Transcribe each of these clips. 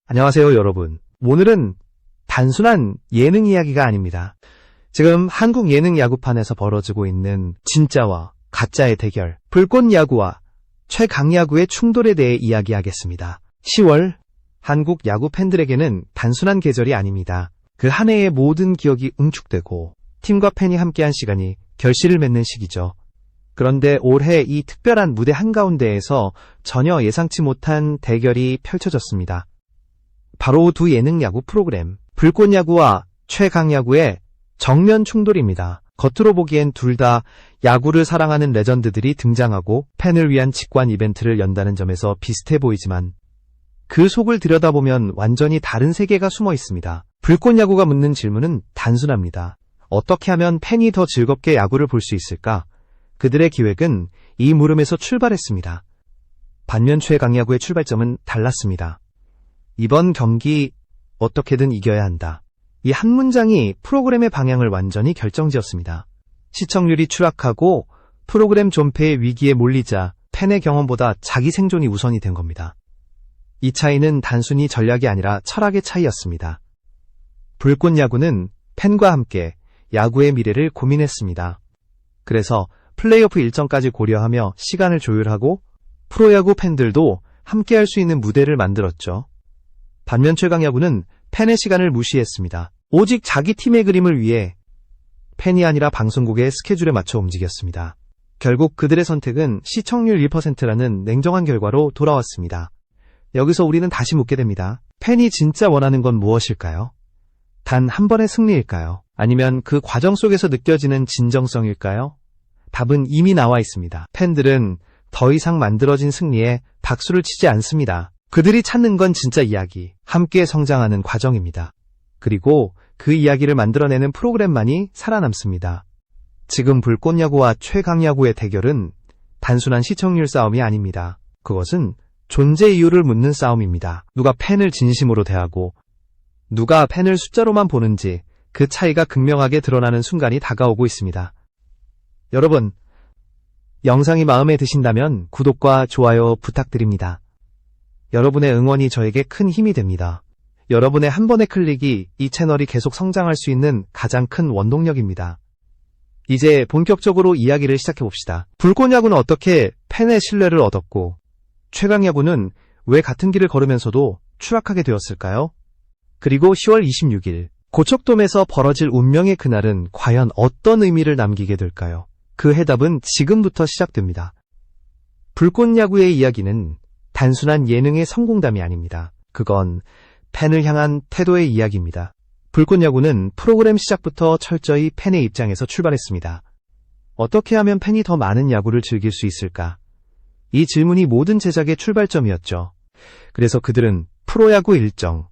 안녕하세요, 여러분. 오늘은 단순한 예능 이야기가 아닙니다. 지금 한국 예능 야구판에서 벌어지고 있는 진짜와 가짜의 대결, 불꽃 야구와 최강야구의 충돌에 대해 이야기하겠습니다. 10월, 한국 야구 팬들에게는 단순한 계절이 아닙니다. 그 한 해의 모든 기억이 응축되고 팀과 팬이 함께한 시간이 결실을 맺는 시기죠. 그런데 올해 이 특별한 무대 한가운데에서 전혀 예상치 못한 대결이 펼쳐졌습니다. 바로 두 예능 야구 프로그램, 불꽃 야구와 최강야구의 정면 충돌입니다. 겉으로 보기엔 둘 다 야구를 사랑하는 레전드들이 등장하고 팬을 위한 직관 이벤트를 연다는 점에서 비슷해 보이지만 그 속을 들여다보면 완전히 다른 세계가 숨어 있습니다. 불꽃 야구가 묻는 질문은 단순합니다. 어떻게 하면 팬이 더 즐겁게 야구를 볼 수 있을까? 그들의 기획은 이 물음에서 출발했습니다. 반면 최강야구의 출발점은 달랐습니다. 이번 경기 어떻게든 이겨야 한다. 이 한 문장이 프로그램의 방향을 완전히 결정지었습니다. 시청률이 추락하고 프로그램 존폐의 위기에 몰리자 팬의 경험보다 자기 생존이 우선이 된 겁니다. 이 차이는 단순히 전략이 아니라 철학의 차이였습니다. 불꽃 야구는 팬과 함께 야구의 미래를 고민했습니다. 그래서 플레이오프 일정까지 고려하며 시간을 조율하고 프로야구 팬들도 함께할 수 있는 무대를 만들었죠. 반면 최강야구는 팬의 시간을 무시했습니다. 오직 자기 팀의 그림을 위해 팬이 아니라 방송국의 스케줄에 맞춰 움직였습니다. 결국 그들의 선택은 시청률 1%라는 냉정한 결과로 돌아왔습니다. 여기서 우리는 다시 묻게 됩니다. 팬이 진짜 원하는 건 무엇일까요? 단 한 번의 승리일까요? 아니면 그 과정 속에서 느껴지는 진정성일까요? 답은 이미 나와 있습니다. 팬들은 더 이상 만들어진 승리에 박수를 치지 않습니다. 그들이 찾는 건 진짜 이야기, 함께 성장하는 과정입니다. 그리고 그 이야기를 만들어내는 프로그램만이 살아남습니다. 지금 불꽃 야구와 최강야구의 대결은 단순한 시청률 싸움이 아닙니다. 그것은 존재 이유를 묻는 싸움입니다. 누가 팬을 진심으로 대하고 누가 팬을 숫자로만 보는지 그 차이가 극명하게 드러나는 순간이 다가오고 있습니다. 여러분, 영상이 마음에 드신다면 구독과 좋아요 부탁드립니다. 여러분의 응원이 저에게 큰 힘이 됩니다. 여러분의 한 번의 클릭이 이 채널이 계속 성장할 수 있는 가장 큰 원동력입니다. 이제 본격적으로 이야기를 시작해봅시다. 불꽃 야구는 어떻게 팬의 신뢰를 얻었고 최강야구는 왜 같은 길을 걸으면서도 추락하게 되었을까요? 그리고 10월 26일 고척돔에서 벌어질 운명의 그날은 과연 어떤 의미를 남기게 될까요? 그 해답은 지금부터 시작됩니다. 불꽃 야구의 이야기는 단순한 예능의 성공담이 아닙니다. 그건 팬을 향한 태도의 이야기입니다. 불꽃 야구는 프로그램 시작부터 철저히 팬의 입장에서 출발했습니다. 어떻게 하면 팬이 더 많은 야구를 즐길 수 있을까? 이 질문이 모든 제작의 출발점이었죠. 그래서 그들은 프로야구 일정,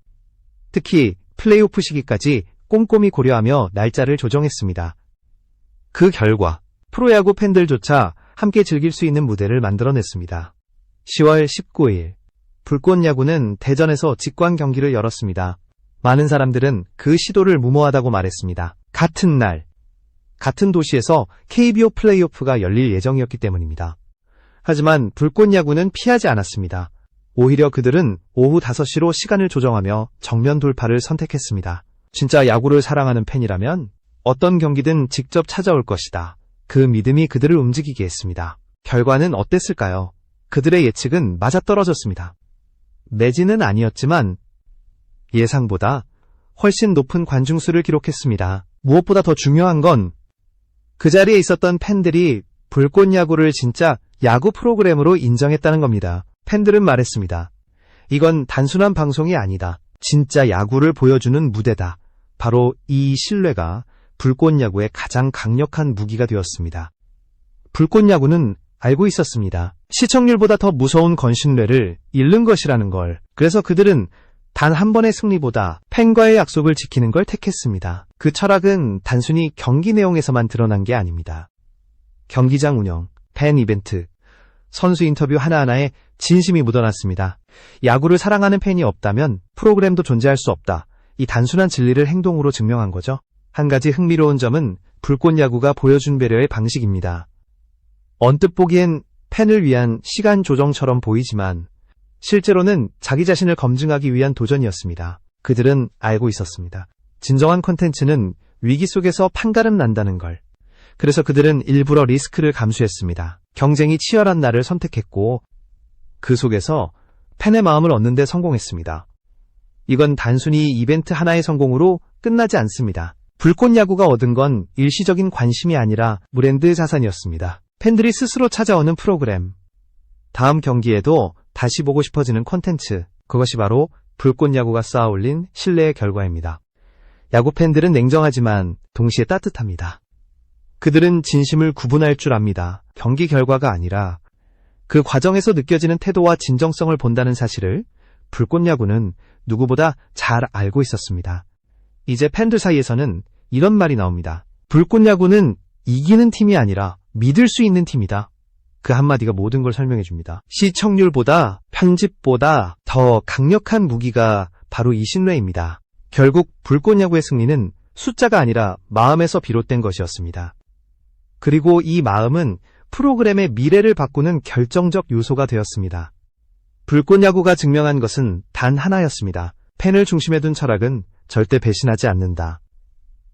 특히 플레이오프 시기까지 꼼꼼히 고려하며 날짜를 조정했습니다. 그 결과 프로야구 팬들조차 함께 즐길 수 있는 무대를 만들어냈습니다. 10월 19일, 불꽃 야구는 대전에서 직관 경기를 열었습니다. 많은 사람들은 그 시도를 무모하다고 말했습니다. 같은 날, 같은 도시에서 KBO 플레이오프가 열릴 예정이었기 때문입니다. 하지만 불꽃 야구는 피하지 않았습니다. 오히려 그들은 오후 5시로 시간을 조정하며 정면 돌파를 선택했습니다. 진짜 야구를 사랑하는 팬이라면 어떤 경기든 직접 찾아올 것이다. 그 믿음이 그들을 움직이게 했습니다. 결과는 어땠을까요? 그들의 예측은 맞아떨어졌습니다. 매진은 아니었지만 예상보다 훨씬 높은 관중수를 기록했습니다. 무엇보다 더 중요한 건 그 자리에 있었던 팬들이 불꽃 야구를 진짜 야구 프로그램으로 인정했다는 겁니다. 팬들은 말했습니다. 이건 단순한 방송이 아니다. 진짜 야구를 보여주는 무대다. 바로 이 신뢰가 불꽃 야구의 가장 강력한 무기가 되었습니다. 불꽃 야구는 알고 있었습니다. 시청률보다 더 무서운 건신뢰를 잃는 것이라는 걸. 그래서 그들은 단 한 번의 승리보다 팬과의 약속을 지키는 걸 택했습니다. 그 철학은 단순히 경기 내용에서만 드러난 게 아닙니다. 경기장 운영, 팬 이벤트, 선수 인터뷰 하나하나에 진심이 묻어났습니다. 야구를 사랑하는 팬이 없다면 프로그램도 존재할 수 없다. 이 단순한 진리를 행동으로 증명한 거죠. 한 가지 흥미로운 점은 불꽃 야구가 보여준 배려의 방식입니다. 언뜻 보기엔 팬을 위한 시간 조정처럼 보이지만 실제로는 자기 자신을 검증하기 위한 도전이었습니다. 그들은 알고 있었습니다. 진정한 콘텐츠는 위기 속에서 판가름 난다는 걸. 그래서 그들은 일부러 리스크를 감수했습니다. 경쟁이 치열한 날을 선택했고 그 속에서 팬의 마음을 얻는 데 성공했습니다. 이건 단순히 이벤트 하나의 성공으로 끝나지 않습니다. 불꽃야구가 얻은 건 일시적인 관심이 아니라 브랜드 자산이었습니다. 팬들이 스스로 찾아오는 프로그램, 다음 경기에도 다시 보고 싶어지는 콘텐츠, 그것이 바로 불꽃야구가 쌓아올린 신뢰의 결과입니다. 야구 팬들은 냉정하지만 동시에 따뜻합니다. 그들은 진심을 구분할 줄 압니다. 경기 결과가 아니라 그 과정에서 느껴지는 태도와 진정성을 본다는 사실을 불꽃야구는 누구보다 잘 알고 있었습니다. 이제 팬들 사이에서는 이런 말이 나옵니다. 불꽃야구는 이기는 팀이 아니라 믿을 수 있는 팀이다. 그 한마디가 모든 걸 설명해 줍니다. 시청률보다 편집보다 더 강력한 무기가 바로 이 신뢰입니다. 결국 불꽃야구의 승리는 숫자가 아니라 마음에서 비롯된 것이었습니다. 그리고 이 마음은 프로그램의 미래를 바꾸는 결정적 요소가 되었습니다. 불꽃야구가 증명한 것은 단 하나였습니다. 팬을 중심에 둔 철학은 절대 배신하지 않는다.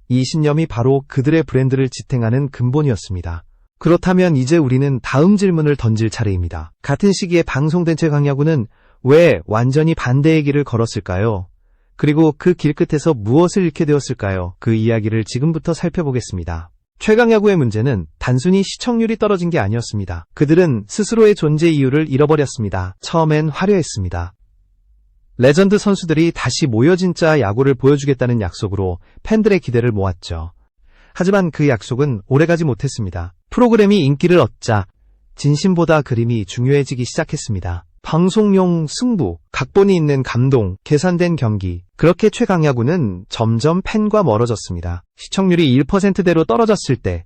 이 신념이 바로 그들의 브랜드를 지탱하는 근본이었습니다. 그렇다면 이제 우리는 다음 질문을 던질 차례입니다. 같은 시기에 방송된 최강야구는 왜 완전히 반대의 길을 걸었을까요? 그리고 그 길 끝에서 무엇을 잃게 되었을까요? 그 이야기를 지금부터 살펴보겠습니다. 최강야구의 문제는 단순히 시청률이 떨어진 게 아니었습니다. 그들은 스스로의 존재 이유를 잃어버렸습니다. 처음엔 화려했습니다. 레전드 선수들이 다시 모여 진짜 야구를 보여주겠다는 약속으로 팬들의 기대를 모았죠. 하지만 그 약속은 오래가지 못했습니다. 프로그램이 인기를 얻자 진심보다 그림이 중요해지기 시작했습니다. 방송용 승부, 각본이 있는 감동, 계산된 경기. 그렇게 최강야구는 점점 팬과 멀어졌습니다. 시청률이 1%대로 떨어졌을 때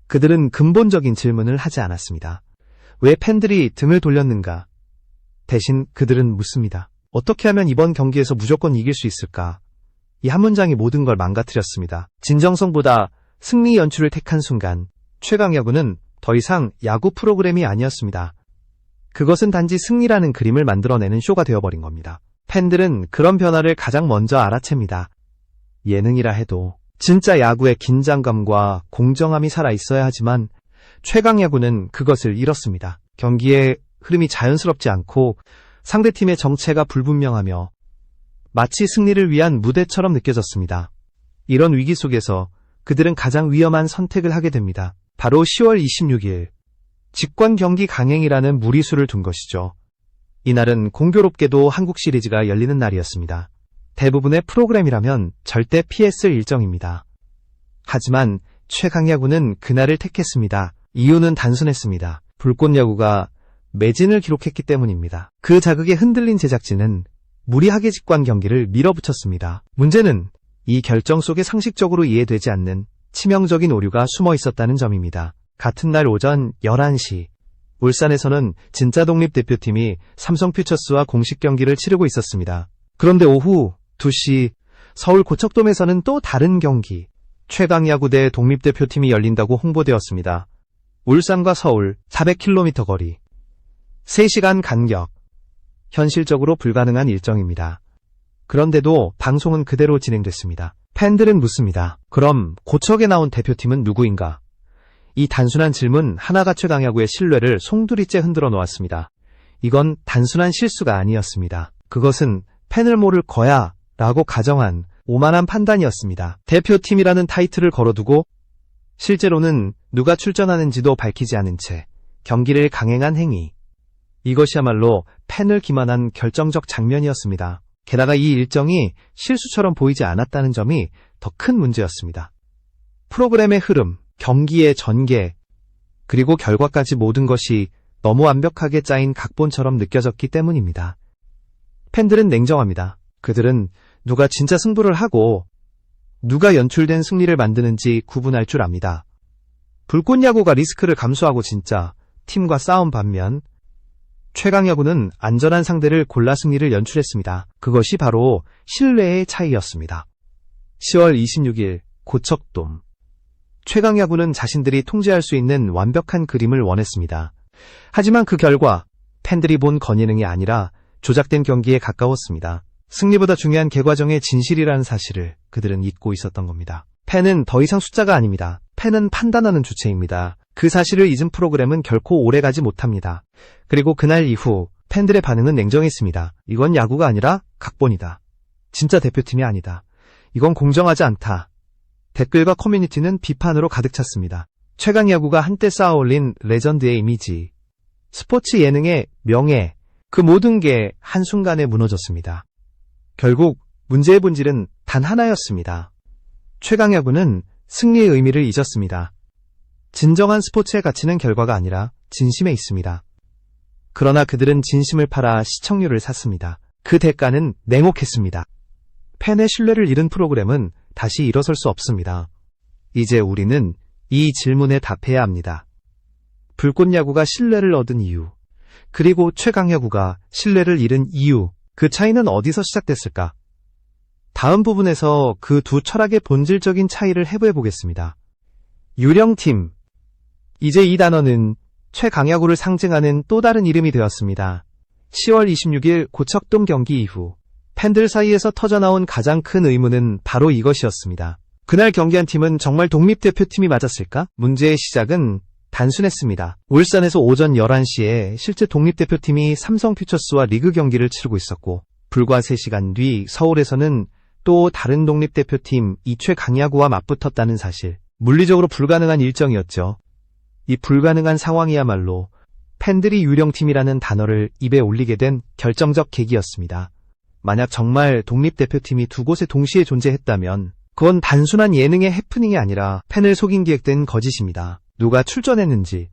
그들은 근본적인 질문을 하지 않았습니다. 왜 팬들이 등을 돌렸는가? 대신 그들은 묻습니다. 어떻게 하면 이번 경기에서 무조건 이길 수 있을까? 이 한 문장이 모든 걸 망가뜨렸습니다. 진정성보다 승리 연출을 택한 순간 최강야구는 더 이상 야구 프로그램이 아니었습니다. 그것은 단지 승리라는 그림을 만들어내는 쇼가 되어버린 겁니다. 팬들은 그런 변화를 가장 먼저 알아챕니다. 예능이라 해도 진짜 야구의 긴장감과 공정함이 살아있어야 하지만 최강야구는 그것을 잃었습니다. 경기의 흐름이 자연스럽지 않고 상대팀의 정체가 불분명하며 마치 승리를 위한 무대처럼 느껴졌습니다. 이런 위기 속에서 그들은 가장 위험한 선택을 하게 됩니다. 바로 10월 26일 직관 경기 강행이라는 무리수를 둔 것이죠. 이날은 공교롭게도 한국 시리즈가 열리는 날이었습니다. 대부분의 프로그램이라면 절대 피했을 일정입니다. 하지만 최강야구는 그날을 택했습니다. 이유는 단순했습니다. 불꽃야구가 매진을 기록했기 때문입니다. 그 자극에 흔들린 제작진은 무리하게 직관 경기를 밀어붙였습니다. 문제는 이 결정 속에 상식적으로 이해되지 않는 치명적인 오류가 숨어 있었다는 점입니다. 같은 날 오전 11시, 울산에서는 진짜 독립대표팀이 삼성퓨처스와 공식 경기를 치르고 있었습니다. 그런데 오후 2시, 서울 고척돔에서는 또 다른 경기, 최강야구 대 독립대표팀이 열린다고 홍보되었습니다. 울산과 서울 400km 거리, 3시간 간격, 현실적으로 불가능한 일정입니다. 그런데도 방송은 그대로 진행됐습니다. 팬들은 묻습니다. 그럼 고척에 나온 대표팀은 누구인가? 이 단순한 질문 하나가 최강야구의 신뢰를 송두리째 흔들어 놓았습니다. 이건 단순한 실수가 아니었습니다. 그것은 팬을 모를 거야 라고 가정한 오만한 판단이었습니다. 대표팀이라는 타이틀을 걸어두고 실제로는 누가 출전하는지도 밝히지 않은 채 경기를 강행한 행위. 이것이야말로 팬을 기만한 결정적 장면이었습니다. 게다가 이 일정이 실수처럼 보이지 않았다는 점이 더 큰 문제였습니다. 프로그램의 흐름, 경기의 전개, 그리고 결과까지 모든 것이 너무 완벽하게 짜인 각본처럼 느껴졌기 때문입니다. 팬들은 냉정합니다. 그들은 누가 진짜 승부를 하고 누가 연출된 승리를 만드는지 구분할 줄 압니다. 불꽃야구가 리스크를 감수하고 진짜 팀과 싸운 반면 최강야구는 안전한 상대를 골라 승리를 연출했습니다. 그것이 바로 신뢰의 차이였습니다. 10월 26일 고척돔. 최강야구는 자신들이 통제할 수 있는 완벽한 그림을 원했습니다. 하지만 그 결과 팬들이 본 건예능이 아니라 조작된 경기에 가까웠습니다. 승리보다 중요한 개과정의 진실이라는 사실을 그들은 잊고 있었던 겁니다. 팬은 더 이상 숫자가 아닙니다. 팬은 판단하는 주체입니다. 그 사실을 잊은 프로그램은 결코 오래가지 못합니다. 그리고 그날 이후 팬들의 반응은 냉정했습니다. 이건 야구가 아니라 각본이다. 진짜 대표팀이 아니다. 이건 공정하지 않다. 댓글과 커뮤니티는 비판으로 가득 찼습니다. 최강 야구가 한때 쌓아올린 레전드의 이미지, 스포츠 예능의 명예, 그 모든 게 한순간에 무너졌습니다. 결국 문제의 본질은 단 하나였습니다. 최강 야구는 승리의 의미를 잊었습니다. 진정한 스포츠의 가치는 결과가 아니라 진심에 있습니다. 그러나 그들은 진심을 팔아 시청률을 샀습니다. 그 대가는 냉혹했습니다. 팬의 신뢰를 잃은 프로그램은 다시 일어설 수 없습니다. 이제 우리는 이 질문에 답해야 합니다. 불꽃야구가 신뢰를 얻은 이유, 그리고 최강야구가 신뢰를 잃은 이유, 그 차이는 어디서 시작됐을까? 다음 부분에서 그 두 철학의 본질적인 차이를 해부해 보겠습니다. 유령팀. 이제 이 단어는 최강야구를 상징하는 또 다른 이름이 되었습니다. 10월 26일 고척돔 경기 이후 팬들 사이에서 터져나온 가장 큰 의문은 바로 이것이었습니다. 그날 경기한 팀은 정말 독립대표팀이 맞았을까? 문제의 시작은 단순했습니다. 울산에서 오전 11시에 실제 독립대표팀이 삼성퓨처스와 리그 경기를 치르고 있었고, 불과 3시간 뒤 서울에서는 또 다른 독립대표팀 최강야구와 맞붙었다는 사실. 물리적으로 불가능한 일정이었죠. 이 불가능한 상황이야말로 팬들이 유령팀이라는 단어를 입에 올리게 된 결정적 계기였습니다. 만약 정말 독립대표팀이 두 곳에 동시에 존재했다면 그건 단순한 예능의 해프닝이 아니라 팬을 속인 기획된 거짓입니다. 누가 출전했는지,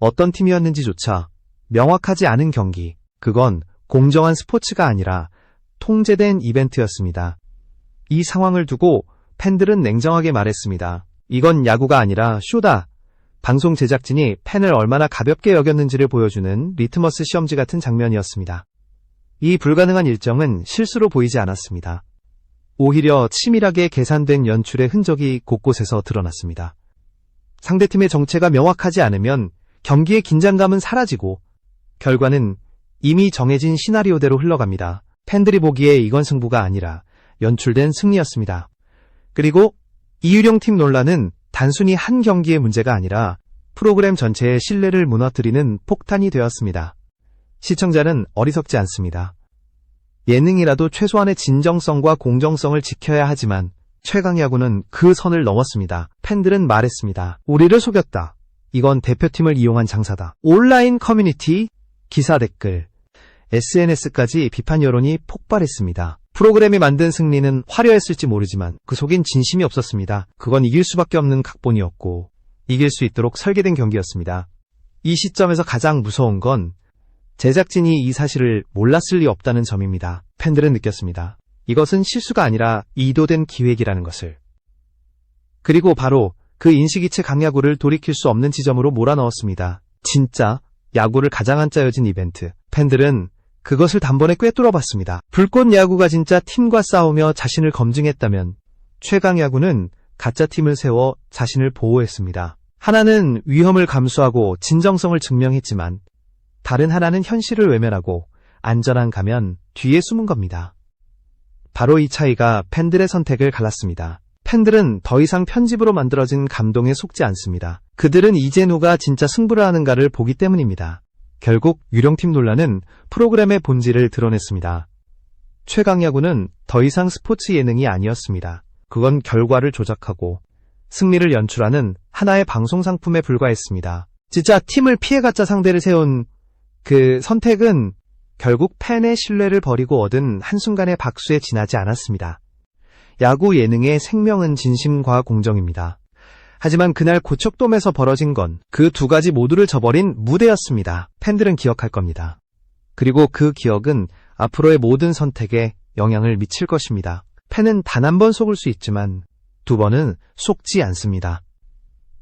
어떤 팀이었는지조차 명확하지 않은 경기, 그건 공정한 스포츠가 아니라 통제된 이벤트였습니다. 이 상황을 두고 팬들은 냉정하게 말했습니다. 이건 야구가 아니라 쇼다. 방송 제작진이 팬을 얼마나 가볍게 여겼는지를 보여주는 리트머스 시험지 같은 장면이었습니다. 이 불가능한 일정은 실수로 보이지 않았습니다. 오히려 치밀하게 계산된 연출의 흔적이 곳곳에서 드러났습니다. 상대팀의 정체가 명확하지 않으면 경기의 긴장감은 사라지고 결과는 이미 정해진 시나리오대로 흘러갑니다. 팬들이 보기에 이건 승부가 아니라 연출된 승리였습니다. 그리고 이유령팀 논란은 단순히 한 경기의 문제가 아니라 프로그램 전체의 신뢰를 무너뜨리는 폭탄이 되었습니다. 시청자는 어리석지 않습니다. 예능이라도 최소한의 진정성과 공정성을 지켜야 하지만 최강야구는 그 선을 넘었습니다. 팬들은 말했습니다. 우리를 속였다. 이건 대표팀을 이용한 장사다. 온라인 커뮤니티, 기사 댓글, SNS까지 비판 여론이 폭발했습니다. 프로그램이 만든 승리는 화려했을지 모르지만 그 속엔 진심이 없었습니다. 그건 이길 수밖에 없는 각본이었고 이길 수 있도록 설계된 경기였습니다. 이 시점에서 가장 무서운 건 제작진이 이 사실을 몰랐을 리 없다는 점입니다. 팬들은 느꼈습니다. 이것은 실수가 아니라 의도된 기획이라는 것을. 그리고 바로 그 인식이 최강야구를 돌이킬 수 없는 지점으로 몰아넣었습니다. 진짜 야구를 가장 짜여진 이벤트. 팬들은 그것을 단번에 꿰뚫어봤습니다. 불꽃야구가 진짜 팀과 싸우며 자신을 검증했다면 최강야구는 가짜팀을 세워 자신을 보호했습니다. 하나는 위험을 감수하고 진정성을 증명했지만 다른 하나는 현실을 외면하고 안전한 가면 뒤에 숨은 겁니다. 바로 이 차이가 팬들의 선택을 갈랐습니다. 팬들은 더 이상 편집으로 만들어진 감동에 속지 않습니다. 그들은 이제 누가 진짜 승부를 하는가를 보기 때문입니다. 결국 유령팀 논란은 프로그램의 본질을 드러냈습니다. 최강야구는 더 이상 스포츠 예능이 아니었습니다. 그건 결과를 조작하고 승리를 연출하는 하나의 방송 상품에 불과했습니다. 진짜 팀을 피해가짜 상대를 세운 그 선택은 결국 팬의 신뢰를 버리고 얻은 한순간의 박수에 지나지 않았습니다. 야구 예능의 생명은 진심과 공정입니다. 하지만 그날 고척돔에서 벌어진 건 그 두 가지 모두를 저버린 무대였습니다. 팬들은 기억할 겁니다. 그리고 그 기억은 앞으로의 모든 선택에 영향을 미칠 것입니다. 팬은 단 한 번 속을 수 있지만 두 번은 속지 않습니다.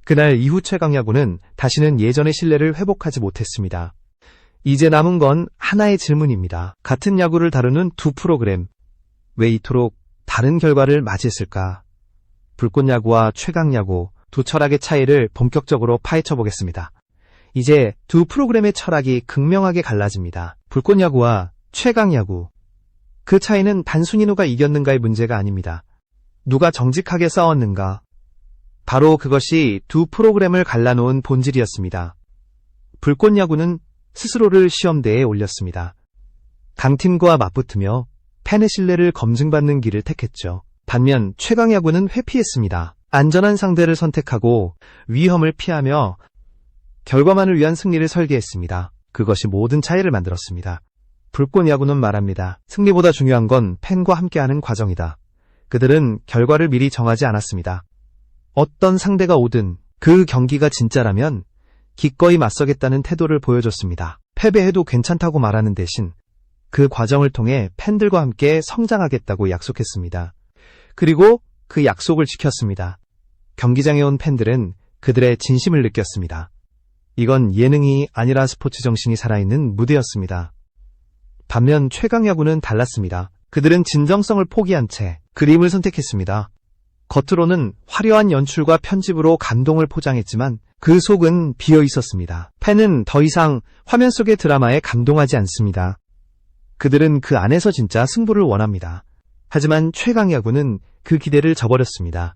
그날 이후 최강야구는 다시는 예전의 신뢰를 회복하지 못했습니다. 이제 남은 건 하나의 질문입니다. 같은 야구를 다루는 두 프로그램, 왜 이토록 다른 결과를 맞이했을까? 불꽃야구와 최강야구, 두 철학의 차이를 본격적으로 파헤쳐 보겠습니다. 이제 두 프로그램의 철학이 극명하게 갈라집니다. 불꽃야구와 최강야구. 그 차이는 단순히 누가 이겼는가의 문제가 아닙니다. 누가 정직하게 싸웠는가. 바로 그것이 두 프로그램을 갈라놓은 본질이었습니다. 불꽃야구는 스스로를 시험대에 올렸습니다. 강팀과 맞붙으며 팬의 신뢰를 검증받는 길을 택했죠. 반면 최강야구는 회피했습니다. 안전한 상대를 선택하고 위험을 피하며 결과만을 위한 승리를 설계했습니다. 그것이 모든 차이를 만들었습니다. 불꽃야구는 말합니다. 승리보다 중요한 건 팬과 함께하는 과정이다. 그들은 결과를 미리 정하지 않았습니다. 어떤 상대가 오든 그 경기가 진짜라면 기꺼이 맞서겠다는 태도를 보여줬습니다. 패배해도 괜찮다고 말하는 대신 그 과정을 통해 팬들과 함께 성장하겠다고 약속했습니다. 그리고 그 약속을 지켰습니다. 경기장에 온 팬들은 그들의 진심을 느꼈습니다. 이건 예능이 아니라 스포츠 정신이 살아있는 무대였습니다. 반면 최강야구는 달랐습니다. 그들은 진정성을 포기한 채 그림을 선택했습니다. 겉으로는 화려한 연출과 편집으로 감동을 포장했지만 그 속은 비어 있었습니다. 팬은 더 이상 화면 속의 드라마에 감동하지 않습니다. 그들은 그 안에서 진짜 승부를 원합니다. 하지만 최강야구는 그 기대를 저버렸습니다.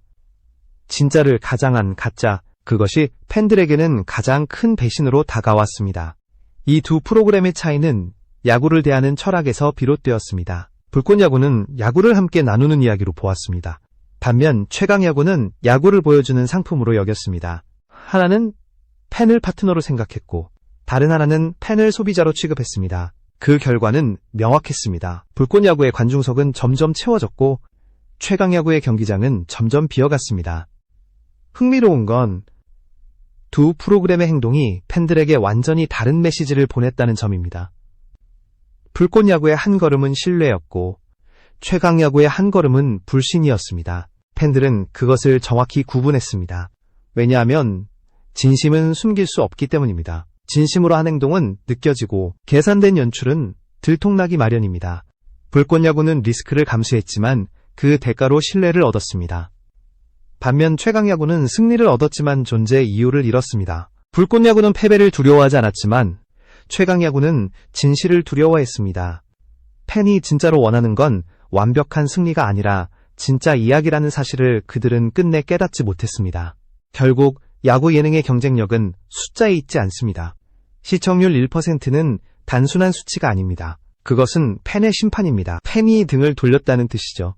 진짜를 가장한 가짜, 그것이 팬들에게는 가장 큰 배신으로 다가왔습니다. 이 두 프로그램의 차이는 야구를 대하는 철학에서 비롯되었습니다. 불꽃야구는 야구를 함께 나누는 이야기로 보았습니다. 반면 최강야구는 야구를 보여주는 상품으로 여겼습니다. 하나는 팬을 파트너로 생각했고 다른 하나는 팬을 소비자로 취급했습니다. 그 결과는 명확했습니다. 불꽃야구의 관중석은 점점 채워졌고 최강야구의 경기장은 점점 비어갔습니다. 흥미로운 건 두 프로그램의 행동이 팬들에게 완전히 다른 메시지를 보냈다는 점입니다. 불꽃야구의 한 걸음은 신뢰였고 최강야구의 한 걸음은 불신이었습니다. 팬들은 그것을 정확히 구분했습니다. 왜냐하면 진심은 숨길 수 없기 때문입니다. 진심으로 한 행동은 느껴지고 계산된 연출은 들통나기 마련입니다. 불꽃야구는 리스크를 감수했지만 그 대가로 신뢰를 얻었습니다. 반면 최강야구는 승리를 얻었지만 존재의 이유를 잃었습니다. 불꽃야구는 패배를 두려워하지 않았지만 최강야구는 진실을 두려워했습니다. 팬이 진짜로 원하는 건 완벽한 승리가 아니라 진짜 이야기라는 사실을 그들은 끝내 깨닫지 못했습니다. 결국 야구 예능의 경쟁력은 숫자에 있지 않습니다. 시청률 1%는 단순한 수치가 아닙니다. 그것은 팬의 심판입니다. 팬이 등을 돌렸다는 뜻이죠.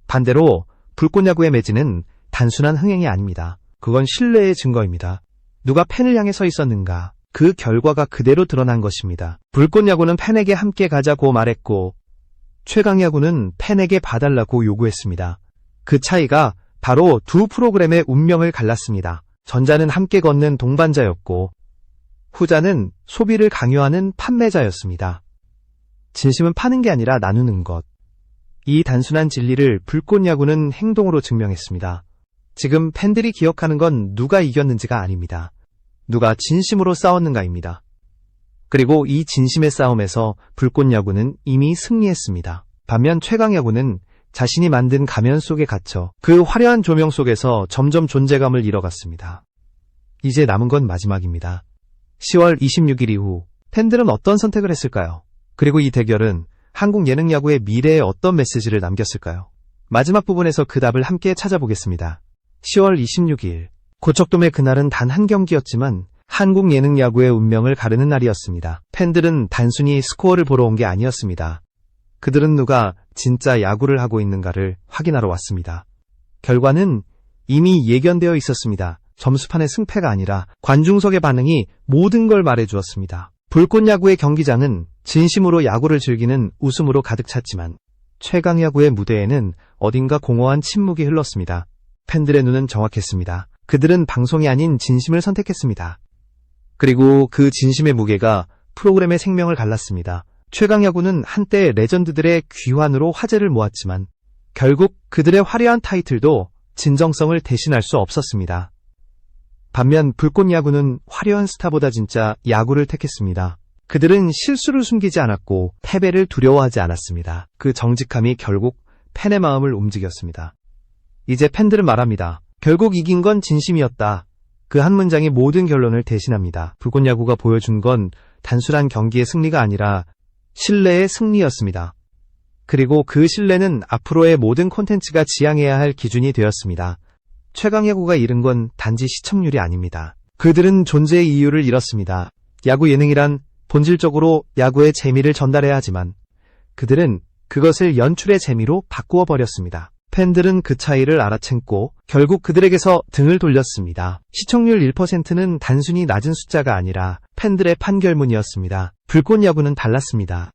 반대로 불꽃야구의 매진은 단순한 흥행이 아닙니다. 그건 신뢰의 증거입니다. 누가 팬을 향해 서 있었는가, 그 결과가 그대로 드러난 것입니다. 불꽃야구는 팬에게 함께 가자고 말했고 최강야구는 팬에게 봐달라고 요구했습니다. 그 차이가 바로 두 프로그램의 운명을 갈랐습니다. 전자는 함께 걷는 동반자였고 후자는 소비를 강요하는 판매자였습니다. 진심은 파는 게 아니라 나누는 것. 이 단순한 진리를 불꽃야구는 행동으로 증명했습니다. 지금 팬들이 기억하는 건 누가 이겼는지가 아닙니다. 누가 진심으로 싸웠는가입니다. 그리고 이 진심의 싸움에서 불꽃야구는 이미 승리했습니다. 반면 최강야구는 자신이 만든 가면 속에 갇혀 그 화려한 조명 속에서 점점 존재감을 잃어갔습니다. 이제 남은 건 마지막입니다. 10월 26일 이후 팬들은 어떤 선택을 했을까요? 그리고 이 대결은 한국 예능 야구의 미래에 어떤 메시지를 남겼을까요? 마지막 부분에서 그 답을 함께 찾아보겠습니다. 10월 26일 고척돔의 그날은 단 한 경기였지만 한국 예능 야구의 운명을 가르는 날이었습니다. 팬들은 단순히 스코어를 보러 온 게 아니었습니다. 그들은 누가 진짜 야구를 하고 있는가를 확인하러 왔습니다. 결과는 이미 예견되어 있었습니다. 점수판의 승패가 아니라 관중석의 반응이 모든 걸 말해주었습니다. 불꽃야구의 경기장은 진심으로 야구를 즐기는 웃음으로 가득 찼지만 최강야구의 무대에는 어딘가 공허한 침묵이 흘렀습니다. 팬들의 눈은 정확했습니다. 그들은 방송이 아닌 진심을 선택했습니다. 그리고 그 진심의 무게가 프로그램의 생명을 갈랐습니다. 최강야구는 한때 레전드들의 귀환으로 화제를 모았지만 결국 그들의 화려한 타이틀도 진정성을 대신할 수 없었습니다. 반면 불꽃야구는 화려한 스타보다 진짜 야구를 택했습니다. 그들은 실수를 숨기지 않았고 패배를 두려워하지 않았습니다. 그 정직함이 결국 팬의 마음을 움직였습니다. 이제 팬들은 말합니다. 결국 이긴 건 진심이었다. 그 한 문장이 모든 결론을 대신합니다. 불꽃야구가 보여준 건 단순한 경기의 승리가 아니라 신뢰의 승리였습니다. 그리고 그 신뢰는 앞으로의 모든 콘텐츠가 지향해야 할 기준이 되었습니다. 최강야구가 잃은 건 단지 시청률이 아닙니다. 그들은 존재의 이유를 잃었습니다. 야구 예능이란 본질적으로 야구의 재미를 전달해야 하지만 그들은 그것을 연출의 재미로 바꾸어 버렸습니다. 팬들은 그 차이를 알아챘고 결국 그들에게서 등을 돌렸습니다. 시청률 1%는 단순히 낮은 숫자가 아니라 팬들의 판결문이었습니다. 불꽃 야구는 달랐습니다.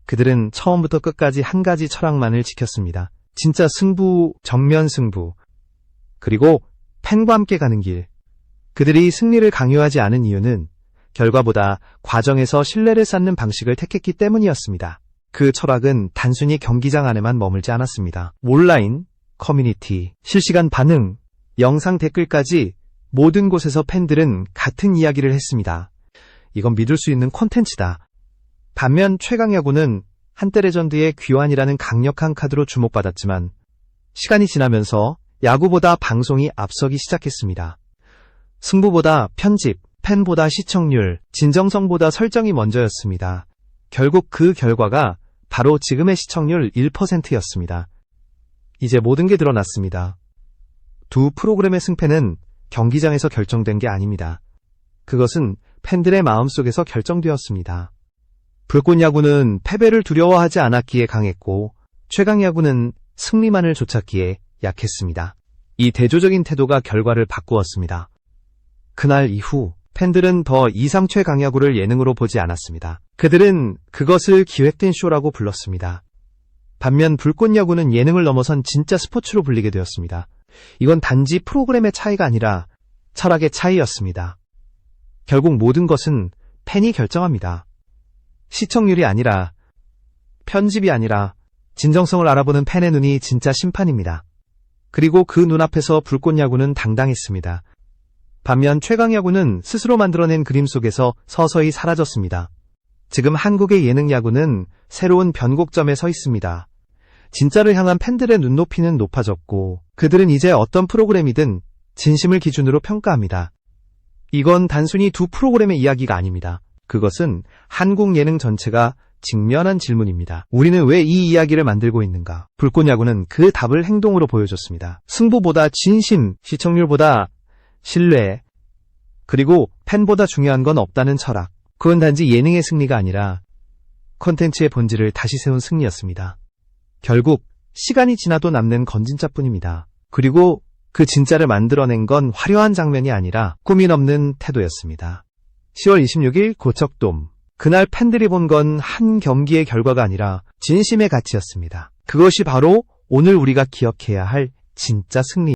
그들은 처음부터 끝까지 한 가지 철학만을 지켰습니다. 진짜 승부, 정면 승부, 그리고 팬과 함께 가는 길. 그들이 승리를 강요하지 않은 이유는 결과보다 과정에서 신뢰를 쌓는 방식을 택했기 때문이었습니다. 그 철학은 단순히 경기장 안에만 머물지 않았습니다. 온라인, 커뮤니티, 실시간 반응, 영상 댓글까지 모든 곳에서 팬들은 같은 이야기를 했습니다. 이건 믿을 수 있는 콘텐츠다. 반면 최강야구는 한때 레전드의 귀환이라는 강력한 카드로 주목받았지만 시간이 지나면서 야구보다 방송이 앞서기 시작했습니다. 승부보다 편집, 팬보다 시청률, 진정성보다 설정이 먼저였습니다. 결국 그 결과가 바로 지금의 시청률 1%였습니다. 이제 모든 게 드러났습니다. 두 프로그램의 승패는 경기장에서 결정된 게 아닙니다. 그것은 팬들의 마음속에서 결정되었습니다. 불꽃야구는 패배를 두려워하지 않았기에 강했고 최강야구는 승리만을 좇았기에 약했습니다. 이 대조적인 태도가 결과를 바꾸었습니다. 그날 이후 팬들은 더 이상 최강야구를 예능으로 보지 않았습니다. 그들은 그것을 기획된 쇼라고 불렀습니다. 반면 불꽃야구는 예능을 넘어선 진짜 스포츠로 불리게 되었습니다. 이건 단지 프로그램의 차이가 아니라 철학의 차이였습니다. 결국 모든 것은 팬이 결정합니다. 시청률이 아니라, 편집이 아니라 진정성을 알아보는 팬의 눈이 진짜 심판입니다. 그리고 그 눈앞에서 불꽃야구는 당당했습니다. 반면 최강야구는 스스로 만들어낸 그림 속에서 서서히 사라졌습니다. 지금 한국의 예능 야구는 새로운 변곡점에 서 있습니다. 진짜를 향한 팬들의 눈높이는 높아졌고 그들은 이제 어떤 프로그램이든 진심을 기준으로 평가합니다. 이건 단순히 두 프로그램의 이야기가 아닙니다. 그것은 한국 예능 전체가 직면한 질문입니다. 우리는 왜 이 이야기를 만들고 있는가? 불꽃야구는 그 답을 행동으로 보여줬습니다. 승부보다 진심, 시청률보다 신뢰, 그리고 팬보다 중요한 건 없다는 철학. 그건 단지 예능의 승리가 아니라 콘텐츠의 본질을 다시 세운 승리였습니다. 결국 시간이 지나도 남는 건진짜뿐입니다. 그리고 그 진짜를 만들어낸 건 화려한 장면이 아니라 꿈이 넘는 태도였습니다. 10월 26일 고척돔. 그날 팬들이 본 건 한 경기의 결과가 아니라 진심의 가치였습니다. 그것이 바로 오늘 우리가 기억해야 할 진짜 승리.